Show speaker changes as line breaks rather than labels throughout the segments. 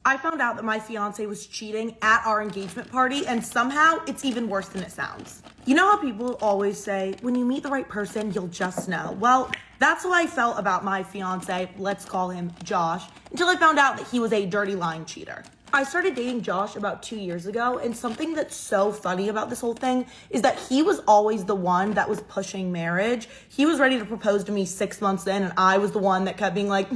I found out that my fiance was cheating at our engagement party, and somehow it's even worse than it sounds. You know how people always say, when you meet the right person, you'll just know? Well, that's how I felt about my fiance, let's call him Josh, until I found out that he was a dirty lying cheater. I started dating Josh about 2 years ago, and something that's so funny about this whole thing is that he was always the one that was pushing marriage. He was ready to propose to me 6 months in, and I was the one that kept being like,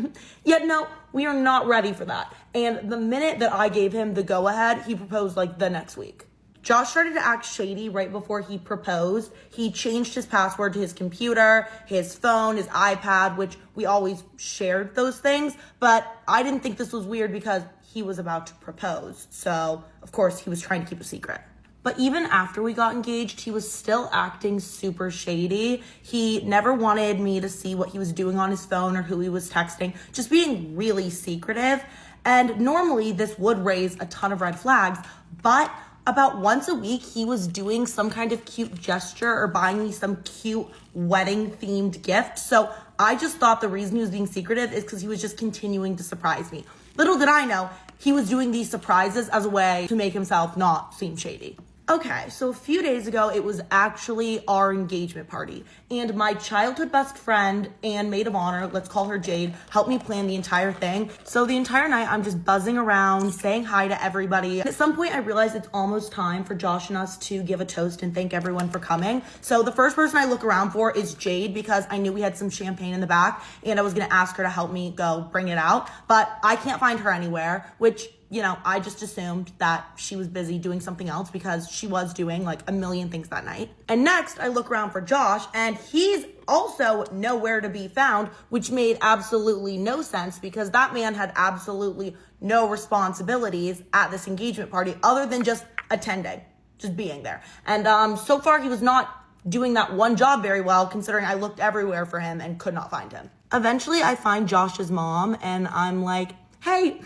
yeah, no, we are not ready for that. And the minute that I gave him the go-ahead, he proposed like the next week. Josh started to act shady right before he proposed. He changed his password to his computer, his phone, his iPad, which we always shared those things, but I didn't think this was weird because he was about to propose. So, of course, he was trying to keep a secret. But even after we got engaged, he was still acting super shady. He never wanted me to see what he was doing on his phone or who he was texting, just being really secretive. And normally this would raise a ton of red flags, but about once a week, he was doing some kind of cute gesture or buying me some cute wedding themed gift. So I just thought the reason he was being secretive is because he was just continuing to surprise me. Little did I know, he was doing these surprises as a way to make himself not seem shady. Okay, so a few days ago, it was actually our engagement party, and my childhood best friend and maid of honor, let's call her Jade, helped me plan the entire thing. So the entire night, I'm just buzzing around, saying hi to everybody. And at some point, I realized it's almost time for Josh and us to give a toast and thank everyone for coming. So the first person I look around for is Jade, because I knew we had some champagne in the back, and I was gonna ask her to help me go bring it out, but I can't find her anywhere, which, you know, I just assumed that she was busy doing something else because she was doing like a million things that night. And next I look around for Josh, and he's also nowhere to be found, which made absolutely no sense because that man had absolutely no responsibilities at this engagement party other than just attending, just being there. And so far he was not doing that one job very well, considering I looked everywhere for him and could not find him. Eventually I find Josh's mom, and I'm like, hey,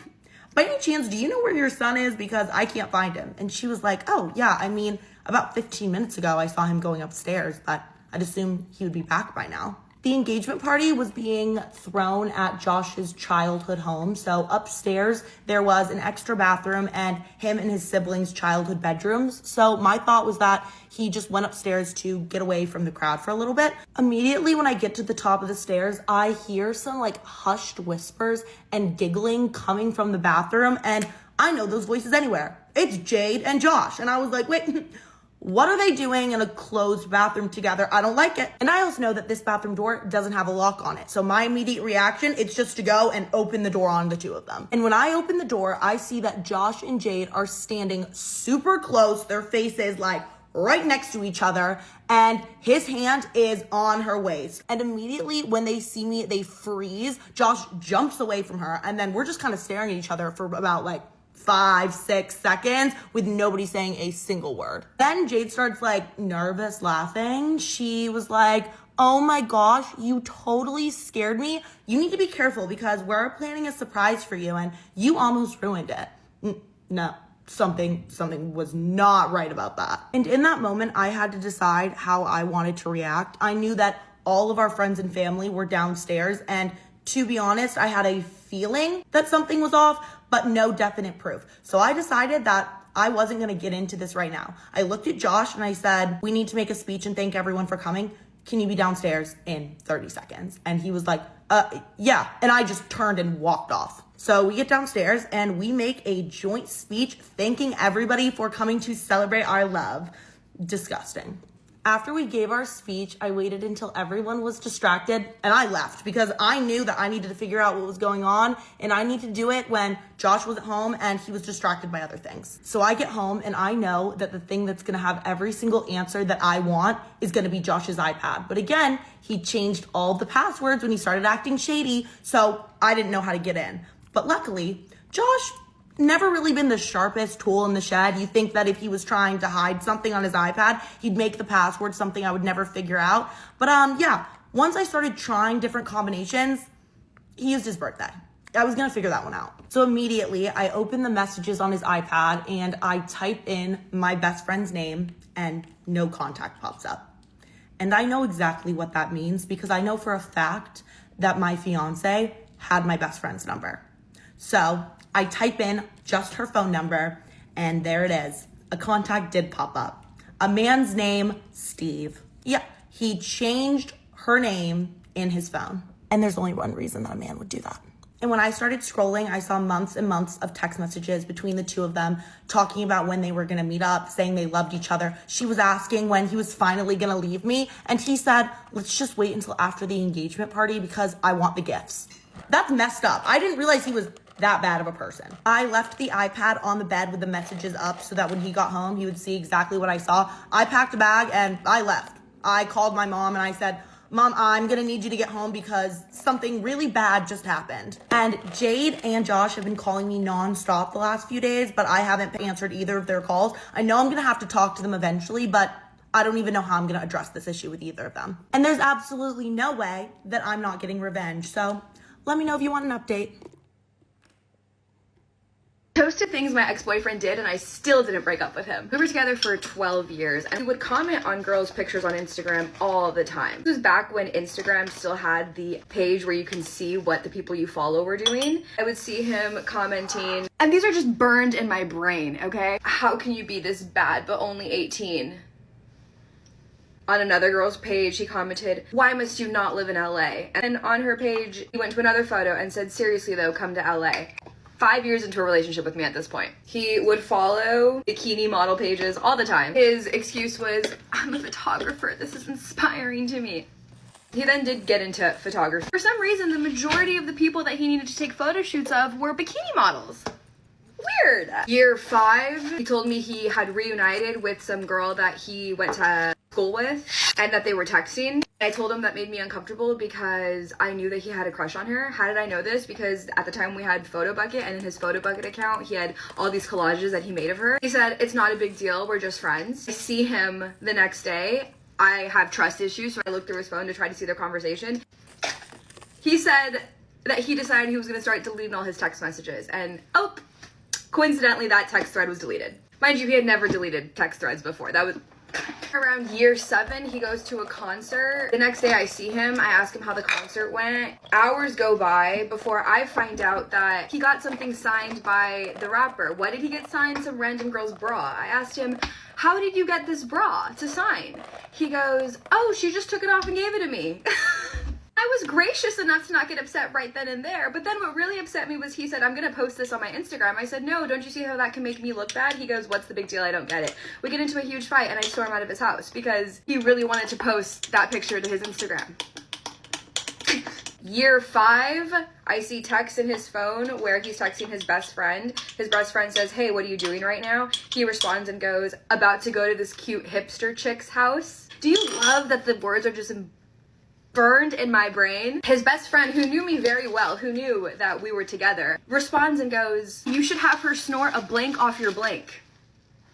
by any chance, do you know where your son is? Because I can't find him. And she was like, oh, yeah, I mean, about 15 minutes ago, I saw him going upstairs, but I'd assume he would be back by now. The engagement party was being thrown at Josh's childhood home. So upstairs, there was an extra bathroom and him and his siblings' childhood bedrooms. So my thought was that he just went upstairs to get away from the crowd for a little bit. Immediately when I get to the top of the stairs, I hear some like hushed whispers and giggling coming from the bathroom. And I know those voices anywhere. It's Jade and Josh. And I was like, wait, what are they doing in a closed bathroom together? I don't like it. And I also know that this bathroom door doesn't have a lock on it. So my immediate reaction is just to go and open the door on the two of them. And when I open the door, I see that Josh and Jade are standing super close. Their faces like right next to each other, and his hand is on her waist. And immediately when they see me, they freeze. Josh jumps away from her, and then we're just kind of staring at each other for about like 5-6 seconds with nobody saying a single word. Then Jade starts like nervous laughing. She was like, oh my gosh, you totally scared me. You need to be careful because we're planning a surprise for you and you almost ruined it. No, something was not right about that. And in that moment, I had to decide how I wanted to react. I knew that all of our friends and family were downstairs, and to be honest, I had a feeling that something was off, but no definite proof. So I decided that I wasn't gonna get into this right now. I looked at Josh and I said, we need to make a speech and thank everyone for coming. Can you be downstairs in 30 seconds? And he was like, yeah. And I just turned and walked off. So we get downstairs and we make a joint speech thanking everybody for coming to celebrate our love. Disgusting. After we gave our speech, I waited until everyone was distracted and I left because I knew that I needed to figure out what was going on, and I need to do it when Josh was at home and he was distracted by other things. So I get home and I know that the thing that's gonna have every single answer that I want is gonna be Josh's iPad. But again, he changed all the passwords when he started acting shady, so I didn't know how to get in. But luckily, Josh never really been the sharpest tool in the shed. You think that if he was trying to hide something on his iPad, he'd make the password something I would never figure out. But yeah, once I started trying different combinations, he used his birthday. I was gonna figure that one out. So immediately I open the messages on his iPad and I type in my best friend's name and no contact pops up. And I know exactly what that means because I know for a fact that my fiance had my best friend's number. So I type in just her phone number, and there it is. A contact did pop up. A man's name, Steve. Yeah, he changed her name in his phone. And there's only one reason that a man would do that. And when I started scrolling, I saw months and months of text messages between the two of them talking about when they were gonna meet up, saying they loved each other. She was asking when he was finally gonna leave me, and he said, let's just wait until after the engagement party because I want the gifts. That's messed up. I didn't realize he was that bad of a person. I left the iPad on the bed with the messages up so that when he got home, he would see exactly what I saw. I packed a bag and I left. I called my mom and I said, Mom, I'm gonna need you to get home because something really bad just happened. And Jade and Josh have been calling me nonstop the last few days, but I haven't answered either of their calls. I know I'm gonna have to talk to them eventually, but I don't even know how I'm gonna address this issue with either of them. And there's absolutely no way that I'm not getting revenge. So let me know if you want an update.
Posted things my ex-boyfriend did and I still didn't break up with him. We were together for 12 years and he would comment on girls' pictures on Instagram all the time. This was back when Instagram still had the page where you can see what the people you follow were doing. I would see him commenting, and these are just burned in my brain, okay? How can you be this bad but only 18? On another girl's page, he commented, why must you not live in LA? And on her page, he went to another photo and said, seriously though, come to LA. 5 years into a relationship with me at this point. He would follow bikini model pages all the time. His excuse was, I'm a photographer, this is inspiring to me. He then did get into photography. For some reason, the majority of the people that he needed to take photo shoots of were bikini models. Weird. Year 5, he told me he had reunited with some girl that he went to school with and that they were texting. I told him that made me uncomfortable because I knew that he had a crush on her. How did I know this? Because at the time we had PhotoBucket, and in his PhotoBucket account he had all these collages that he made of her. He said, it's not a big deal, we're just friends. I see him the next day. I have trust issues, so I looked through his phone to try to see their conversation. He said that he decided he was going to start deleting all his text messages, and oh, coincidentally that text thread was deleted. Mind you, he had never deleted text threads before. That was around year 7, he goes to a concert. The next day I see him, I ask him how the concert went. Hours go by before I find out that he got something signed by the rapper. What did he get signed? Some random girl's bra. I asked him, how did you get this bra to sign? He goes, oh, she just took it off and gave it to me. I was gracious enough to not get upset right then and there, but then what really upset me was he said, I'm gonna post this on my Instagram. I said, no, don't you see how that can make me look bad? He goes, what's the big deal? I don't get it. We get into a huge fight and I storm out of his house because he really wanted to post that picture to his Instagram. Year 5, I see texts in his phone where he's texting his best friend. His best friend says, hey, what are you doing right now? He responds and goes, about to go to this cute hipster chick's house. Do you love that the words are just burned in my brain? His best friend, who knew me very well, who knew that we were together, responds and goes, you should have her snort a blank off your blank.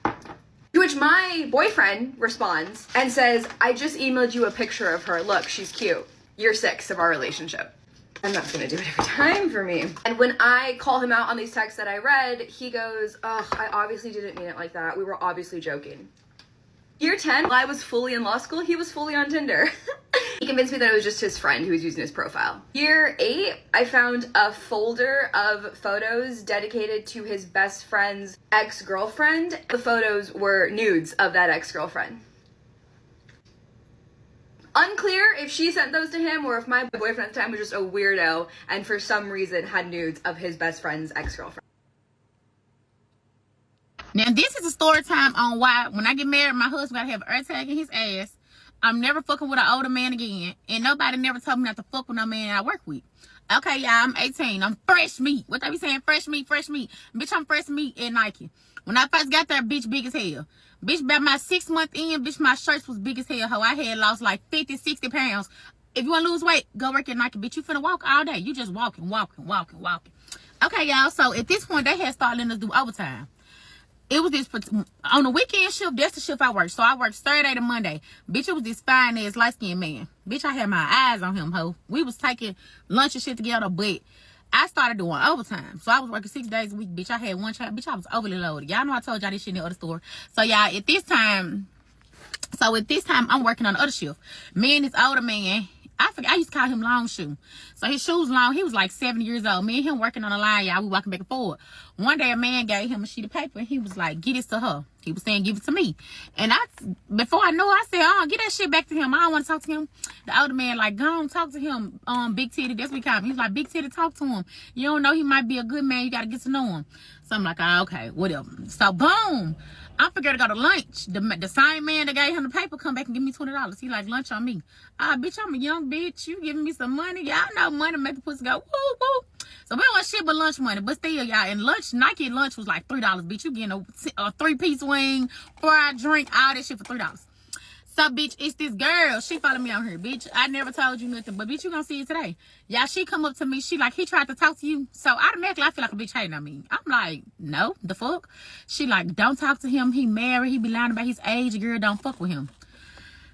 To which my boyfriend responds and says, I just emailed you a picture of her. Look, she's cute. Year 6 of our relationship. I'm not gonna do it every time for me. And when I call him out on these texts that I read, he goes, ugh, I obviously didn't mean it like that. We were obviously joking. Year 10, while I was fully in law school, he was fully on Tinder. He convinced me that it was just his friend who was using his profile. Year 8, I found a folder of photos dedicated to his best friend's ex-girlfriend. The photos were nudes of that ex-girlfriend. Unclear if she sent those to him or if my boyfriend at the time was just a weirdo and for some reason had nudes of his best friend's ex-girlfriend.
Now, this is a story time on why when I get married, my husband gotta have an air tag in his ass. I'm never fucking with an older man again. And nobody never told me not to fuck with no man I work with. Okay, y'all, I'm 18. I'm fresh meat. What they be saying? Fresh meat, fresh meat. Bitch, I'm fresh meat at Nike. When I first got there, bitch, big as hell. Bitch, about my 6 month in, bitch, my shirts was big as hell. Ho, I had lost like 50, 60 pounds. If you want to lose weight, go work at Nike. Bitch, you finna walk all day. You just walking. Okay, y'all, so at this point, they had started letting us do overtime. It was this, on the weekend shift, that's the shift I worked. So I worked Saturday to Monday. Bitch, it was this fine ass light skinned man. Bitch, I had my eyes on him, ho. We was taking lunch and shit together, but I started doing overtime. So I was working 6 days a week, bitch. I had one child. Bitch, I was overly loaded. Y'all know I told y'all this shit in the other store. So y'all, at this time, I'm working on the other shift. Me and this older man, I forget. I used to call him Long Shoe. So his shoes long. He was like 70 years old. Me and him working on the line, y'all. We walking back and forth. One day a man gave him a sheet of paper and he was like, get this to her. He was saying, give it to me. And before I knew, I said, oh, get that shit back to him. I don't want to talk to him. The older man like, go on, talk to him. Big Titty, that's what he called me. He's like, Big Titty, talk to him. You don't know, he might be a good man. You got to get to know him. So I'm like, oh, okay, whatever. So boom. I'm forgetting to go to lunch. The same man that gave him the paper come back and give me $20. He like, lunch on me. Bitch, I'm a young bitch. You giving me some money. Y'all know money make the pussy go, woo, woo. So we don't want shit but lunch money. But still, y'all, and lunch, Nike lunch was like $3, bitch. You getting a 3-piece wing, fried drink, all that shit for $3. So, bitch, it's this girl. She followed me on here, bitch. I never told you nothing, but bitch, you gonna see it today. Y'all, she come up to me. She like, he tried to talk to you. So, automatically, I feel like a bitch hating on me. I'm like, no, the fuck? She like, don't talk to him. He married. He be lying about his age. Girl, don't fuck with him.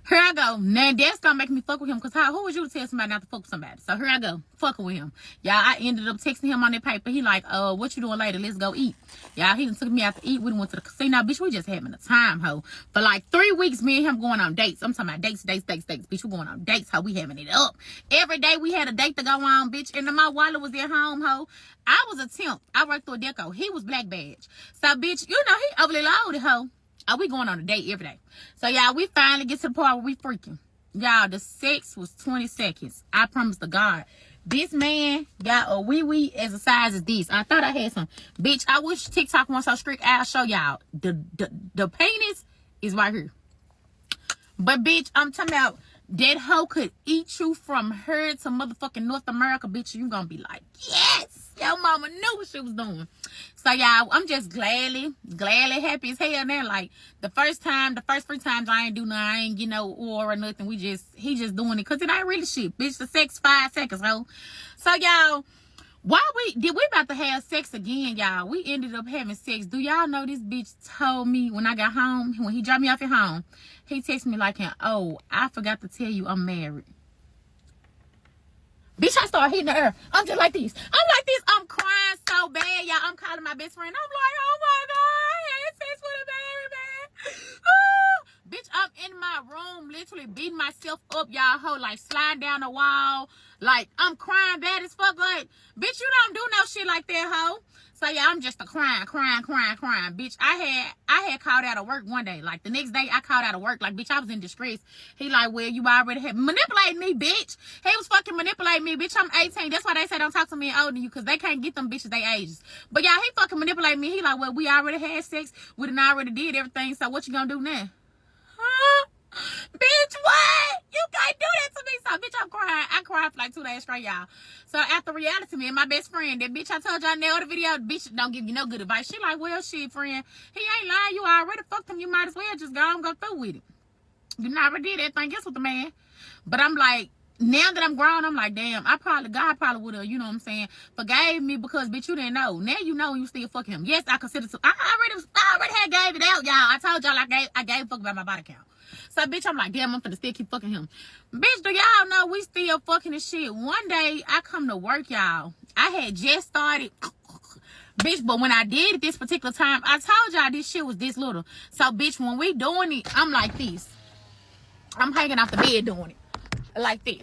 Here I go. Now, that's gonna make me fuck with him. Because who was you to tell somebody not to fuck with somebody? So, here I go. Fucking with him. Y'all, I ended up texting him on that paper. He like, what you doing later? Let's go eat. Y'all, he done took me out to eat. We done went to the casino. Bitch, we just having a time, ho. For like 3 weeks, me and him going on dates. I'm talking about dates. Bitch, we going on dates, ho. We having it up. Every day we had a date to go on, bitch. And then my wallet was at home, ho. I was a temp. I worked through a deco. He was black badge. So, bitch, you know, he overly loaded, ho. We going on a date every day. So, y'all, we finally get to the part where we freaking. Y'all, the sex was 20 seconds. I promise to God. This man got a wee-wee as a size as this. I thought I had some. Bitch, I wish TikTok wasn't so strict. I'll show y'all. The penis is right here. But, bitch, I'm talking about that hoe could eat you from her to motherfucking North America, bitch. You gonna be like, yes. Your mama knew what she was doing. So, y'all, I'm just gladly happy as hell now. Like, the first 3 times I ain't do nothing. I ain't get no or nothing. He just doing it because it ain't really shit. Bitch, the sex 5 seconds, ho. So, y'all, we about to have sex again, y'all. We ended up having sex. Do y'all know this bitch told me when I got home, when he dropped me off at home, he texted me like, oh, I forgot to tell you I'm married. Bitch, I started hitting the air. I'm just like this. I'm crying so bad, y'all. I'm calling my best friend. I'm like, oh my God, I had sex with a married man. Bitch, I'm in my room, literally beating myself up, y'all, ho, like sliding down the wall. Like, I'm crying bad as fuck. Like, bitch, you don't do no shit like that, ho. So, yeah, I'm just a crying. Bitch, I had called out of work one day. Like, the next day, I called out of work. Like, bitch, I was in distress. He like, well, you already had manipulated me, bitch. He was fucking manipulating me, bitch. I'm 18. That's why they say don't talk to me older than you, because they can't get them bitches they ages. But, y'all, he fucking manipulated me. He like, well, we already had sex. We done already did everything. So, what you gonna do now? Huh? Bitch, what? You can't do that to me. So, bitch, I'm crying. I cried for like 2 days straight, y'all. So, after reality, me and my best friend, that bitch I told y'all in the other video, bitch don't give you no good advice. She like, well, shit, friend, he ain't lying. You already fucked him. You might as well just go and go through with it. You never did anything else with the man. But I'm like, now that I'm grown, I'm like, damn, God probably would have, you know what I'm saying, forgave me because, bitch, you didn't know. Now you know you still fucking him. Yes, I consider to. I already had gave it out, y'all. I told y'all I gave a fuck about my body count. So, bitch, I'm like, damn, I'm finna still keep fucking him. Bitch, do y'all know we still fucking this shit? One day, I come to work, y'all. I had just started. Bitch, but when I did it this particular time, I told y'all this shit was this little. So, bitch, when we doing it, I'm like this. I'm hanging off the bed doing it. Like this.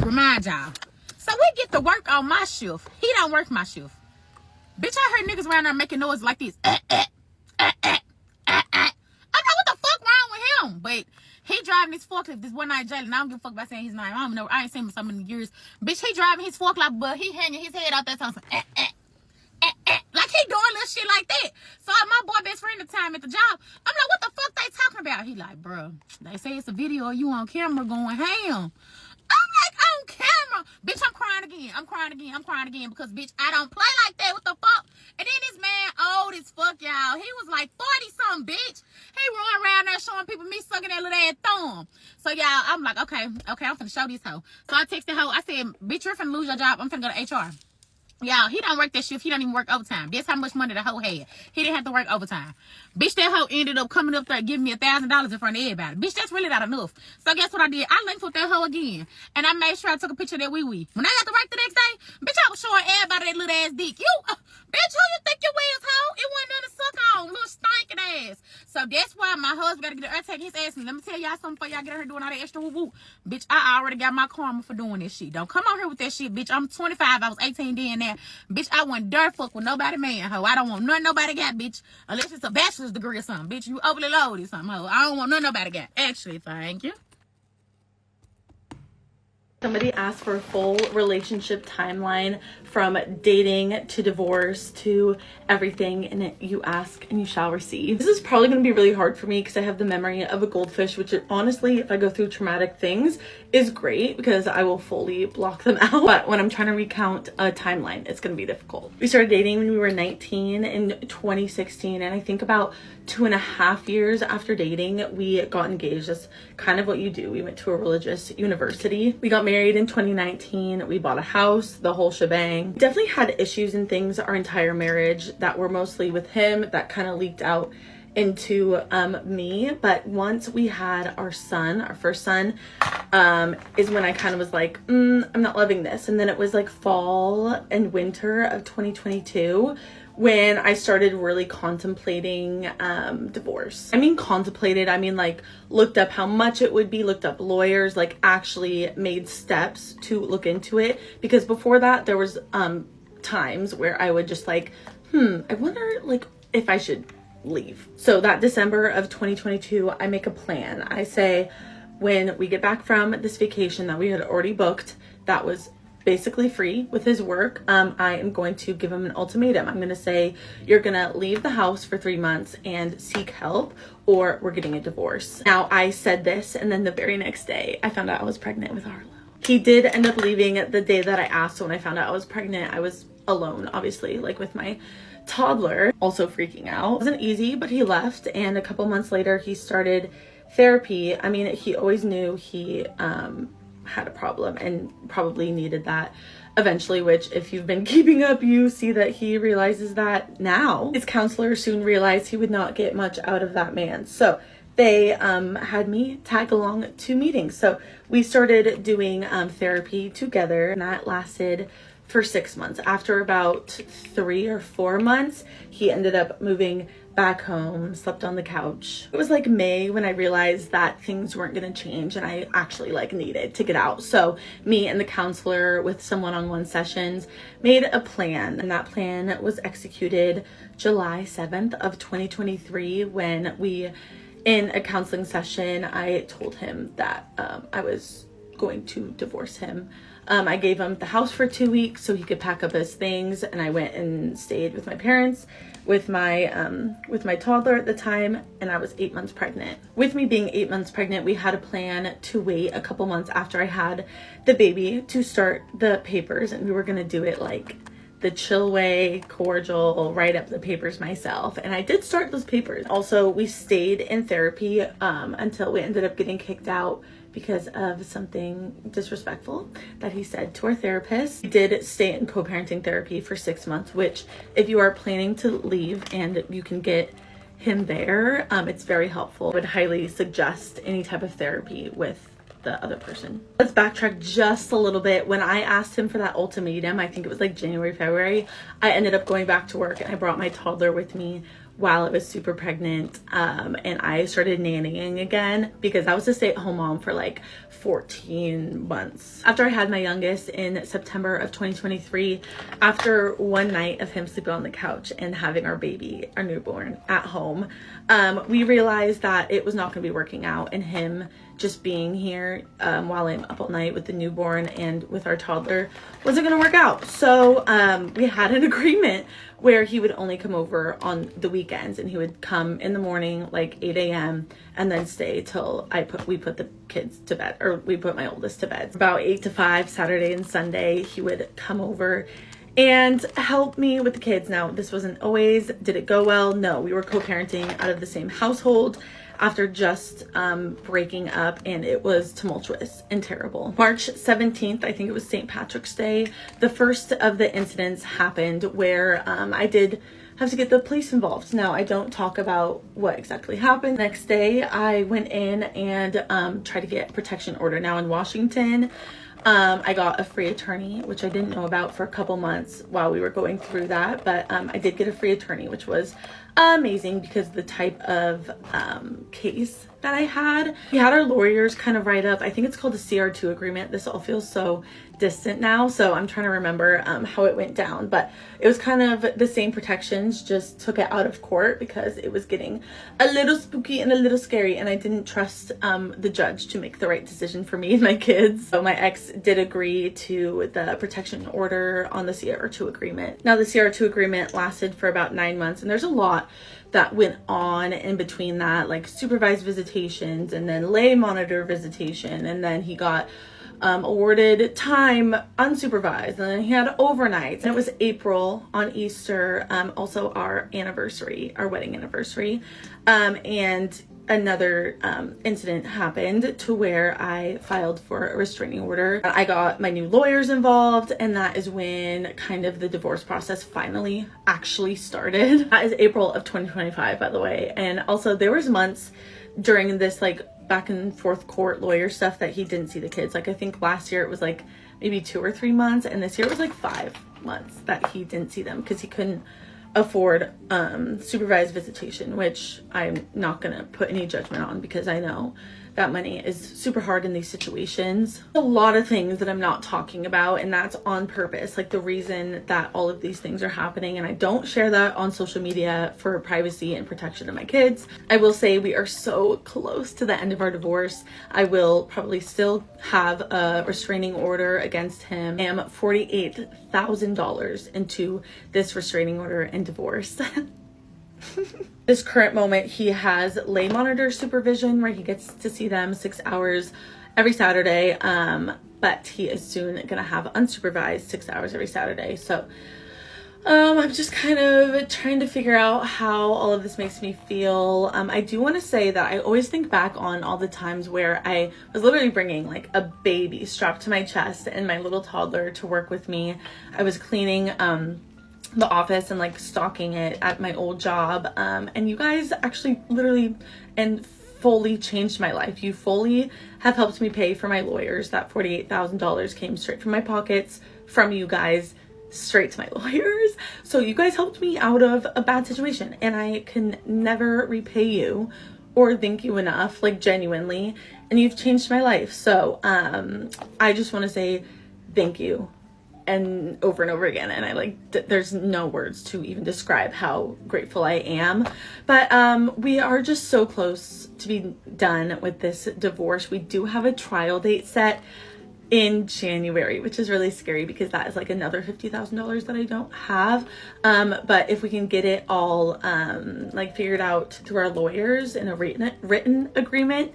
Remind y'all. So, we get to work on my shift. He don't work my shift. Bitch, I heard niggas around there making noise like this. I know what the fuck wrong with him, but he driving his forklift this one night, Jalen. I don't give a fuck about saying his name. I don't know. I ain't seen him in so many years. Bitch, he driving his forklift, but he hanging his head out there talking like he doing little shit like that. So my boy best friend at the time at the job, I'm like, what the fuck they talking about? He like, bro, they say it's a video of you on camera going ham. I'm like, on camera. Bitch, I'm crying again because, bitch, I don't play like that. What the fuck? And then this man old as fuck, y'all. He was like 40-something, bitch. He running around there showing people me sucking that little ass thumb. So, y'all, I'm like, okay, I'm finna show this hoe. So I texted hoe. I said, bitch, you're finna lose your job. I'm finna go to HR. Y'all, he don't work that shift. He don't even work overtime. That's how much money the hoe had. He didn't have to work overtime. Bitch, that hoe ended up coming up there giving me $1,000 in front of everybody. Bitch, that's really not enough. So guess what I did? I linked with that hoe again. And I made sure I took a picture of that wee-wee. When I got to work the next day, bitch, I was showing everybody that little ass dick. Bitch, who you think you is, hoe? It wasn't nothing to suck on. Little stinking ass. So So that's why my husband got to get the earth taking his ass. And let me tell y'all something before y'all get out here doing all that extra woo-woo. Bitch, I already got my karma for doing this shit. Don't come on here with that shit, bitch. I'm 25. I was 18 then now. Bitch, I wouldn't dare fuck with nobody man, ho. I don't want nothing nobody got, bitch. Unless it's a bachelor's degree or something. Bitch, you overly loaded something, ho. I don't want nothing nobody got. Actually, thank you.
Somebody asked for a full relationship timeline from dating to divorce to everything, and you ask and you shall receive. This is probably going to be really hard for me because I have the memory of a goldfish, which honestly, if I go through traumatic things, is great because I will fully block them out. But when I'm trying to recount a timeline, it's going to be difficult. We started dating when we were 19 in 2016, and I think about 2.5 years after dating, we got engaged. That's kind of what you do. We went to a religious university. We got married in 2019. We bought a house, the whole shebang. Definitely had issues and things our entire marriage that were mostly with him that kind of leaked out into me. But once we had our son, our first son, is when I kind of was like, I'm not loving this. And then it was like fall and winter of 2022 when I started really contemplating divorce. I mean contemplated, I mean like looked up how much it would be, looked up lawyers, like actually made steps to look into it. Because before that there was times where I would just like, I wonder like if I should leave. So that December of 2022, I make a plan. I say, when we get back from this vacation that we had already booked, that was basically free with his work, I am going to give him an ultimatum. I'm going to say, you're going to leave the house for 3 months and seek help, or we're getting a divorce. Now, I said this, and then the very next day, I found out I was pregnant with Arlo. He did end up leaving the day that I asked. So when I found out I was pregnant, I was alone, obviously, like with my toddler, also freaking out. It wasn't easy, but he left, and a couple months later, he started therapy. I mean, he always knew he had a problem and probably needed that eventually, which if you've been keeping up, you see that he realizes that now. His counselor soon realized he would not get much out of that man. So they had me tag along to meetings. So we started doing therapy together, and that lasted for 6 months. After about 3 or 4 months, he ended up moving back home, slept on the couch. It was like May when I realized that things weren't gonna change and I actually like needed to get out. So me and the counselor with some one-on-one sessions made a plan, and that plan was executed July 7th of 2023 when we, in a counseling session, I told him that I was going to divorce him. I gave him the house for 2 weeks so he could pack up his things, and I went and stayed with my parents with my toddler at the time, and I was 8 months pregnant. With me being 8 months pregnant, we had a plan to wait a couple months after I had the baby to start the papers, and we were gonna do it like the chill way, cordial, write up the papers myself. And I did start those papers. Also, we stayed in therapy until we ended up getting kicked out because of something disrespectful that he said to our therapist. We did stay in co-parenting therapy for 6 months, which if you are planning to leave and you can get him there, it's very helpful. I would highly suggest any type of therapy with the other person. Let's backtrack just a little bit. When I asked him for that ultimatum, I think it was like January, February, I ended up going back to work and I brought my toddler with me while I was super pregnant, and I started nannying again because I was a stay-at-home mom for like 14 months. After I had my youngest in September of 2023, after one night of him sleeping on the couch and having our baby, our newborn, at home, we realized that it was not going to be working out, and him just being here while I'm up all night with the newborn and with our toddler wasn't going to work out. So we had an agreement where he would only come over on the weekends, and he would come in the morning like 8 a.m. and then stay till we put the kids to bed, or we put my oldest to bed. About 8 to 5 Saturday and Sunday, he would come over and help me with the kids. Now, this wasn't always, did it go well? No, we were co-parenting out of the same household after just breaking up, and it was tumultuous and terrible. March 17th, I think it was St. Patrick's Day, the first of the incidents happened where I did have to get the police involved. Now, I don't talk about what exactly happened. Next day, I went in and tried to get a protection order. Now in Washington,
I got a free attorney, which I didn't know about for a couple months while we were going through that, but I did get a free attorney, which was amazing because the type of case that I had. We had our lawyers kind of write up, I think it's called a CR2 agreement. This all feels so distant now, so I'm trying to remember how it went down, but it was kind of the same protections, just took it out of court because it was getting a little spooky and a little scary, and I didn't trust the judge to make the right decision for me and my kids. So my ex did agree to the protection order on the CR2 agreement. Now the CR2 agreement lasted for about 9 months, and there's a lot that went on in between that, like supervised visitations and then lay monitor visitation, and then he got awarded time unsupervised, and then he had overnights, and it was April on Easter, also our anniversary, our wedding anniversary, and another incident happened to where I filed for a restraining order. I got my new lawyers involved, and that is when kind of the divorce process finally actually started. That is April of 2025, by the way. And also there was months during this like back and forth court lawyer stuff that he didn't see the kids. Like I think last year it was like maybe 2 or 3 months, and this year it was like 5 months that he didn't see them because he couldn't afford supervised visitation, which I'm not gonna put any judgment on because I know that money is super hard in these situations. A lot of things that I'm not talking about, and that's on purpose. Like the reason that all of these things are happening, and I don't share that on social media for privacy and protection of my kids. I will say we are so close to the end of our divorce. I will probably still have a restraining order against him. I am $48,000 into this restraining order and divorce. This current moment, he has lay monitor supervision where he gets to see them 6 hours every Saturday, but he is soon gonna have unsupervised 6 hours every Saturday. So I'm just kind of trying to figure out how all of this makes me feel. I do want to say that I always think back on all the times where I was literally bringing like a baby strapped to my chest and my little toddler to work with me. I was cleaning the office and like stocking it at my old job, and you guys actually literally and fully changed my life. You fully have helped me pay for my lawyers. That $48,000 came straight from my pockets, from you guys, straight to my lawyers. So you guys helped me out of a bad situation, and I can never repay you or thank you enough, like genuinely, and you've changed my life. So I just want to say thank you, and over again, and I like there's no words to even describe how grateful I am. But we are just so close to be done with this divorce. We do have a trial date set in January, which is really scary because that is like another $50,000 that I don't have. But if we can get it all like figured out through our lawyers in a written agreement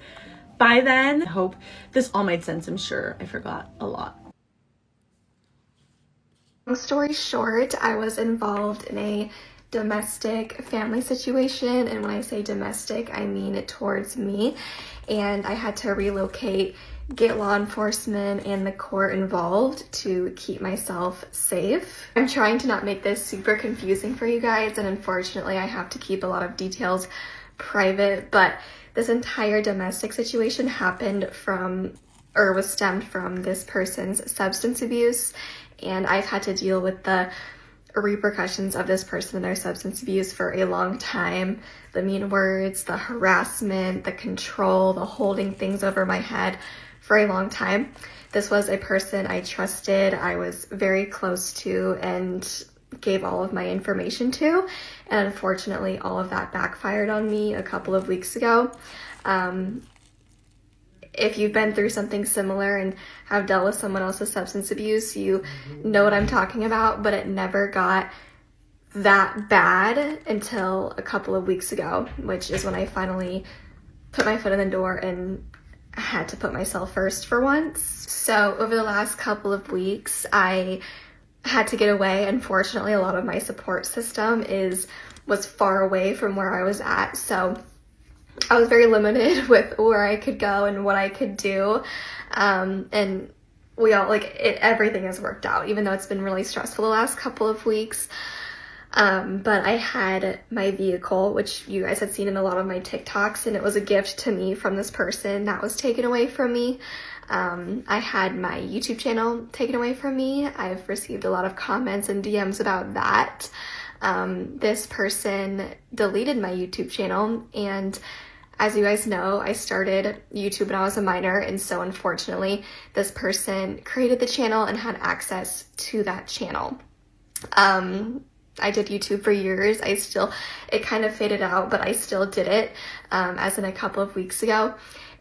by then, I hope this all made sense. I'm sure I forgot a lot.
Long story short, I was involved in a domestic family situation, and when I say domestic, I mean it towards me, and I had to relocate, get law enforcement and the court involved to keep myself safe. I'm trying to not make this super confusing for you guys, and unfortunately I have to keep a lot of details private, but this entire domestic situation happened from, or was stemmed from, this person's substance abuse, and I've had to deal with the repercussions of this person and their substance abuse for a long time. The mean words, the harassment, the control, the holding things over my head for a long time. This was a person I trusted, I was very close to, and gave all of my information to, and unfortunately all of that backfired on me a couple of weeks ago. If you've been through something similar and have dealt with someone else's substance abuse, you know what I'm talking about, but it never got that bad until a couple of weeks ago, which is when I finally put my foot in the door and had to put myself first for once. So over the last couple of weeks, I had to get away. Unfortunately, a lot of my support system was far away from where I was at, so I was very limited with where I could go and what I could do, and we all, everything has worked out, even though it's been really stressful the last couple of weeks. But I had my vehicle, which you guys had seen in a lot of my TikToks, and it was a gift to me from this person that was taken away from me. I had my YouTube channel taken away from me. I've received a lot of comments and DMs about that. This person deleted my YouTube channel, and as you guys know, I started YouTube when I was a minor, and so unfortunately, this person created the channel and had access to that channel. I did YouTube for years. It kind of faded out, but I still did it, as in a couple of weeks ago.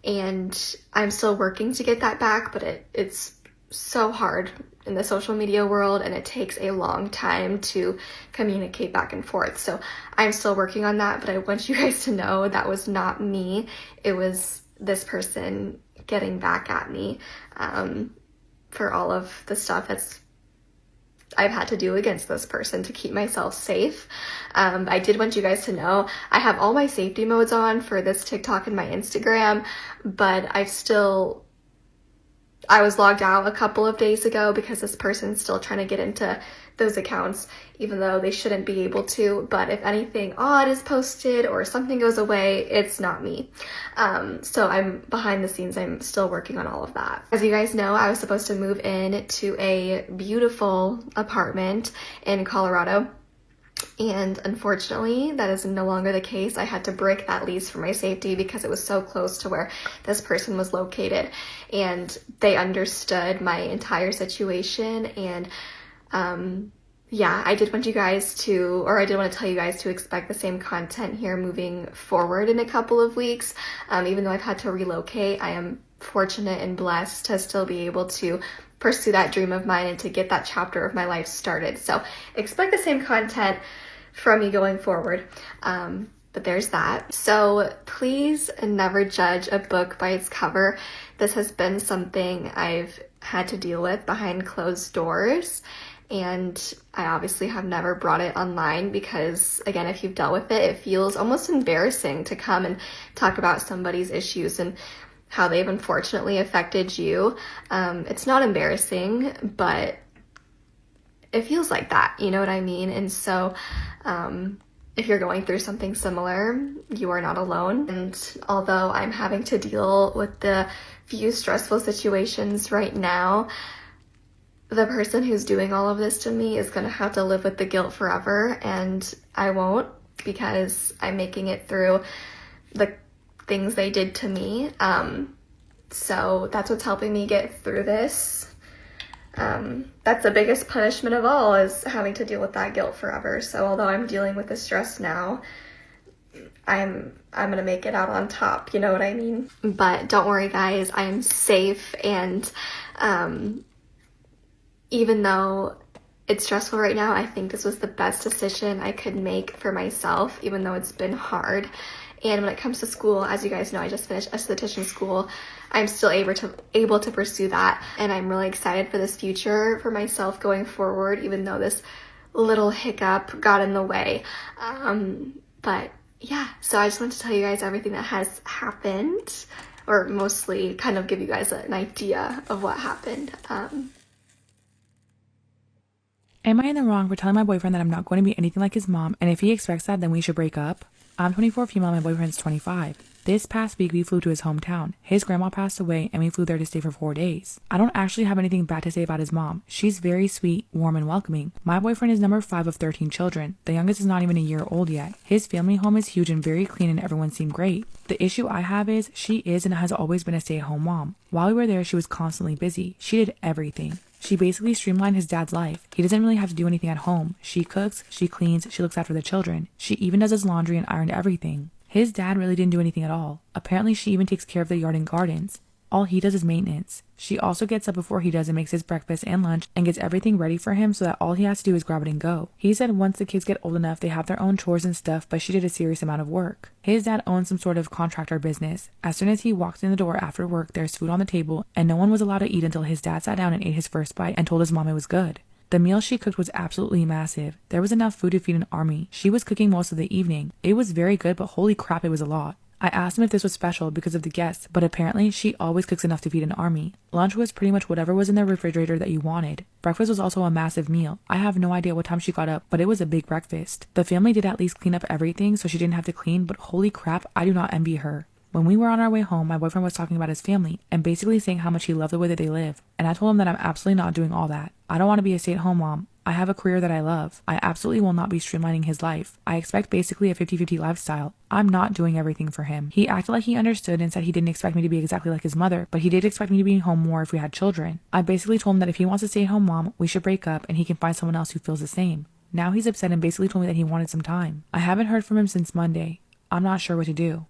And I'm still working to get that back, but it's so hard in the social media world, and it takes a long time to communicate back and forth. So I'm still working on that, but I want you guys to know that was not me. It was this person getting back at me, for all of the stuff I've had to do against this person to keep myself safe. I did want you guys to know I have all my safety modes on for this TikTok and my Instagram, but I was logged out a couple of days ago because this person's still trying to get into those accounts, even though they shouldn't be able to. But if anything odd is posted or something goes away, it's not me. So I'm behind the scenes. I'm still working on all of that. As you guys know, I was supposed to move in to a beautiful apartment in Colorado. And unfortunately, that is no longer the case. I had to break that lease for my safety because it was so close to where this person was located. And they understood my entire situation. And yeah, I did want to tell you guys to expect the same content here moving forward in a couple of weeks. Even though I've had to relocate, I am fortunate and blessed to still be able to pursue that dream of mine and to get that chapter of my life started. So expect the same content from me going forward. But there's that. So please never judge a book by its cover. This has been something I've had to deal with behind closed doors. And I obviously have never brought it online because, again, if you've dealt with it, it feels almost embarrassing to come and talk about somebody's issues and how they've unfortunately affected you. It's not embarrassing, but it feels like that, you know what I mean? And so if you're going through something similar, you are not alone. And although I'm having to deal with the few stressful situations right now, the person who's doing all of this to me is going to have to live with the guilt forever, and I won't, because I'm making it through the things they did to me. So that's what's helping me get through this. That's the biggest punishment of all, is having to deal with that guilt forever. So although I'm dealing with the stress now, I'm gonna make it out on top, you know what I mean? But don't worry guys, I am safe, and even though it's stressful right now, I think this was the best decision I could make for myself, even though it's been hard. And when it comes to school, as you guys know, I just finished esthetician school. I'm still able to pursue that, and I'm really excited for this future for myself going forward, even though this little hiccup got in the way. But yeah, so I just wanted to tell you guys everything that has happened, or mostly kind of give you guys an idea of what happened.
Am I in the wrong for telling my boyfriend that I'm not going to be anything like his mom, and if he expects that, then we should break up? I'm 24 female, my boyfriend's 25. This past week, we flew to his hometown. His grandma passed away, and we flew there to stay for 4 days. I don't actually have anything bad to say about his mom. She's very sweet, warm, and welcoming. My boyfriend is number 5 of 13 children. The youngest is not even a year old yet. His family home is huge and very clean, and everyone seemed great. The issue I have is she is and has always been a stay-at-home mom. While we were there, she was constantly busy. She did everything. She basically streamlined his dad's life. He doesn't really have to do anything at home. She cooks, she cleans, she looks after the children. She even does his laundry and ironed everything. His dad really didn't do anything at all. Apparently she even takes care of the yard and gardens. All he does is maintenance. She also gets up before he does and makes his breakfast and lunch and gets everything ready for him so that all he has to do is grab it and go. He said once the kids get old enough, they have their own chores and stuff, but she did a serious amount of work. His dad owns some sort of contractor business. As soon as he walked in the door after work, there's food on the table, and no one was allowed to eat until his dad sat down and ate his first bite and told his mom it was good. The meal she cooked was absolutely massive. There was enough food to feed an army. She was cooking most of the evening. It was very good, but holy crap, it was a lot. I asked him if this was special because of the guests, but apparently she always cooks enough to feed an army. Lunch was pretty much whatever was in the refrigerator that you wanted. Breakfast was also a massive meal. I have no idea what time she got up, but it was a big breakfast. The family did at least clean up everything so she didn't have to clean, but holy crap, I do not envy her. When we were on our way home, my boyfriend was talking about his family and basically saying how much he loved the way that they live. And I told him that I'm absolutely not doing all that. I don't want to be a stay-at-home mom. I have a career that I love. I absolutely will not be streamlining his life. I expect basically a 50-50 lifestyle. I'm not doing everything for him. He acted like he understood and said he didn't expect me to be exactly like his mother, but he did expect me to be home more if we had children. I basically told him that if he wants to stay at home mom, we should break up and he can find someone else who feels the same. Now he's upset and basically told me that he wanted some time. I haven't heard from him since Monday. I'm not sure what to do.